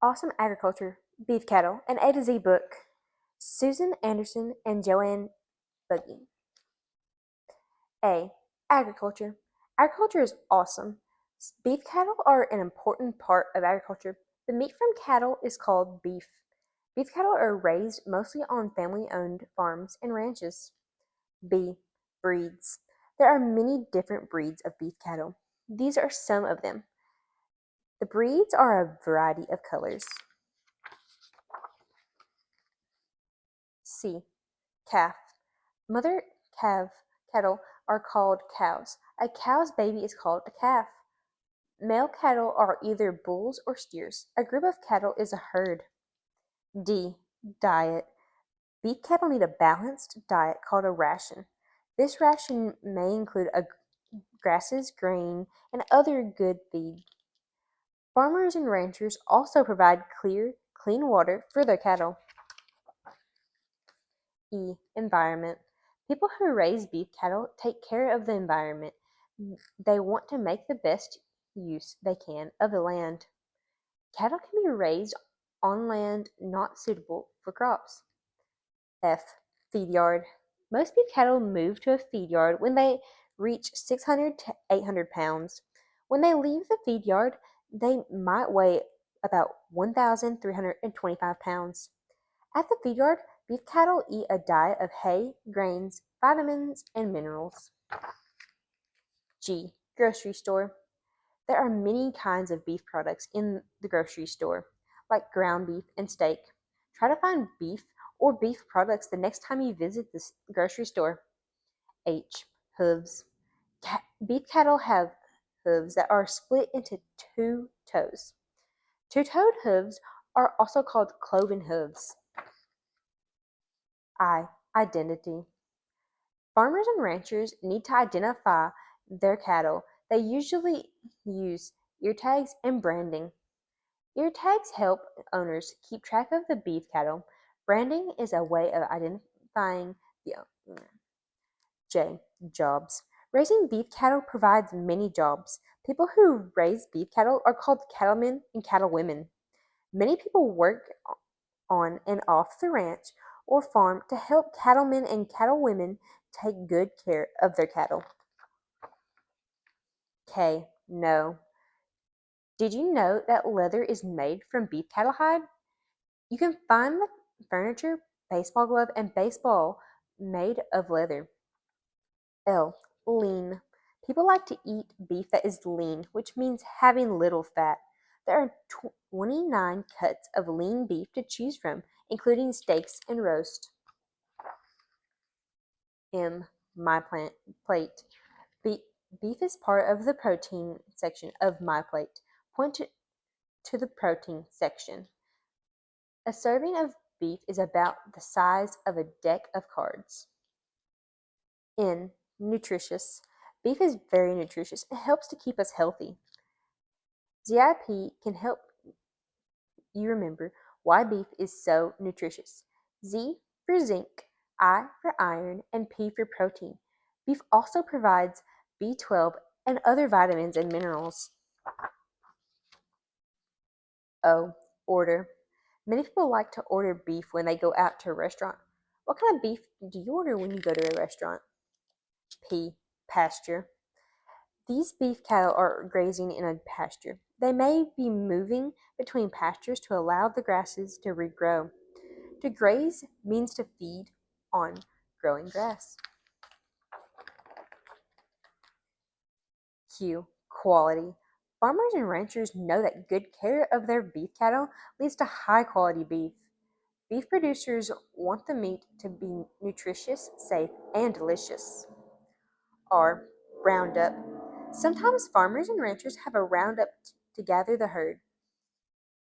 Awesome Agriculture, Beef Cattle, an A to Z book. Susan Anderson and JoAnne Buggey. A. Agriculture. Agriculture is awesome. Beef cattle are an important part of agriculture. The meat from cattle is called beef. Beef cattle are raised mostly on family owned farms and ranches. B. Breeds. There are many different breeds of beef cattle. These are some of them. The breeds are a variety of colors. C. Calf. Mother calf cattle are called cows. A cow's baby is called a calf. Male cattle are either bulls or steers. A group of cattle is a herd. D. Diet. Beef cattle need a balanced diet called a ration. This ration may include grasses, grain, and other good feed. Farmers and ranchers also provide clean water for their cattle. E. Environment. People who raise beef cattle take care of the environment. They want to make the best use they can of the land. Cattle can be raised on land not suitable for crops. F. Feed yard. Most beef cattle move to a feed yard when they reach 600 to 800 pounds. When they leave the feed yard, they might weigh about 1,325 pounds. At the feed yard, beef cattle eat a diet of hay, grains, vitamins, and minerals. G. Grocery store. There are many kinds of beef products in the grocery store, like ground beef and steak. Try to find beef or beef products the next time you visit the grocery store. H. Hooves. Beef cattle have hooves that are split into two toes. Two-toed hooves are also called cloven hooves. I. Identity. Farmers and ranchers need to identify their cattle. They usually use ear tags and branding. Ear tags help owners keep track of the beef cattle. Branding is a way of identifying the owner. J. Jobs. Raising beef cattle provides many jobs. People who raise beef cattle are called cattlemen and cattlewomen. Many people work on and off the ranch or farm to help cattlemen and cattlewomen take good care of their cattle. K. No. Did you know that leather is made from beef cattle hide? You can find the furniture, baseball glove, and baseball made of leather. L. Lean. People like to eat beef that is lean, which means having little fat. There are 29 cuts of lean beef to choose from, including steaks and roast. M. My plate. Beef is part of the protein section of My Plate. Point to the protein section. A serving of beef is about the size of a deck of cards. N. Nutritious. Beef is very nutritious. It helps to keep us healthy. ZIP can help you remember why beef is so nutritious. Z for zinc, I for iron, and P for protein. Beef also provides B12 and other vitamins and minerals. O. Order. Many people like to order beef when they go out to a restaurant. What kind of beef do you order when you go to a restaurant? P. Pasture. These beef cattle are grazing in a pasture. They may be moving between pastures to allow the grasses to regrow. To graze means to feed on growing grass. Q. Quality. Farmers and ranchers know that good care of their beef cattle leads to high quality beef. Beef producers want the meat to be nutritious, safe, and delicious. R. Roundup. Sometimes farmers and ranchers have a roundup to gather the herd.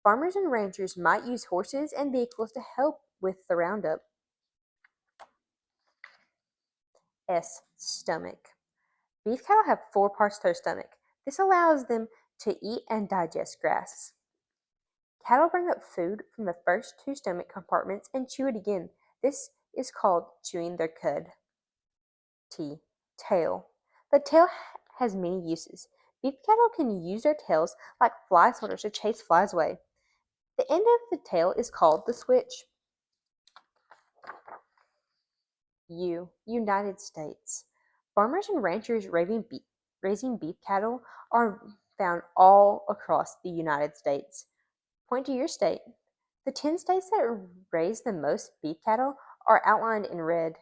Farmers and ranchers might use horses and vehicles to help with the roundup. S. Stomach. Beef cattle have 4 parts to their stomach. This allows them to eat and digest grass. Cattle bring up food from the first 2 stomach compartments and chew it again. This is called chewing their cud. T. Tail. The tail has many uses. Beef cattle can use their tails like fly swatters to chase flies away. The The end of the tail is called the switch. United States. Farmers and ranchers raising beef cattle are found all across the United States. Point to your state. The 10 states that raise the most beef cattle are outlined in red: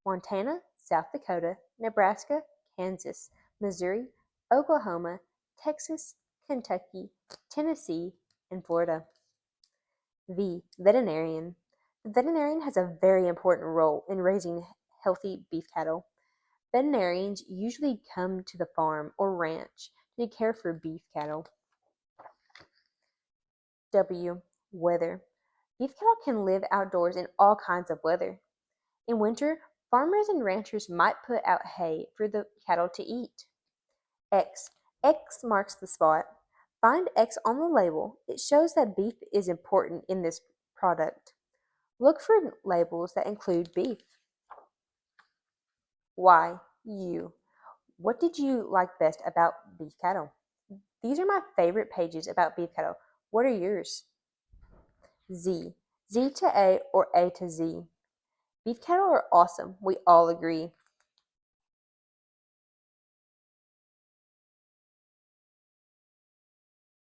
Montana, South Dakota, Nebraska, Kansas, Missouri, Oklahoma, Texas, Kentucky, Tennessee, and Florida. The veterinarian. The veterinarian has a very important role in raising healthy beef cattle. Veterinarians usually come to the farm or ranch to care for beef cattle. Weather. Beef cattle can live outdoors in all kinds of weather. In winter, farmers and ranchers might put out hay for the cattle to eat. X. X marks the spot. Find X on the label. It shows that beef is important in this product. Look for labels that include beef. Y. What did you like best about beef cattle? These are my favorite pages about beef cattle. What are yours? Z. Z to A or A to Z. Beef cattle are awesome. We all agree.